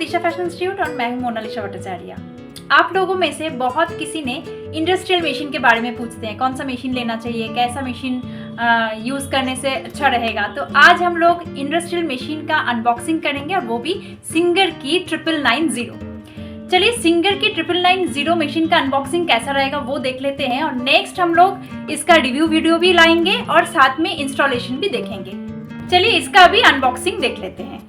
Mona Lisa fashion institute और मैं हूं मोनालिसा भट्टाचार्य। आप लोगों में से बहुत किसी ने इंडस्ट्रियल मशीन के बारे में पूछते हैं, कौन सा मशीन लेना चाहिए, कैसा मशीन यूज़ करने से अच्छा रहेगा। तो आज हम लोग इंडस्ट्रियल मशीन का अनबॉक्सिंग करेंगे और वो भी सिंगर की 990। चलिए सिंगर की 990 मशीन का अनबॉक्सिंग कैसा रहेगा वो देख लेते हैं और नेक्स्ट हम लोग इसका रिव्यू वीडियो भी लाएंगे और साथ में इंस्टॉलेशन भी देखेंगे। चलिए इसका भी अनबॉक्सिंग देख लेते हैं।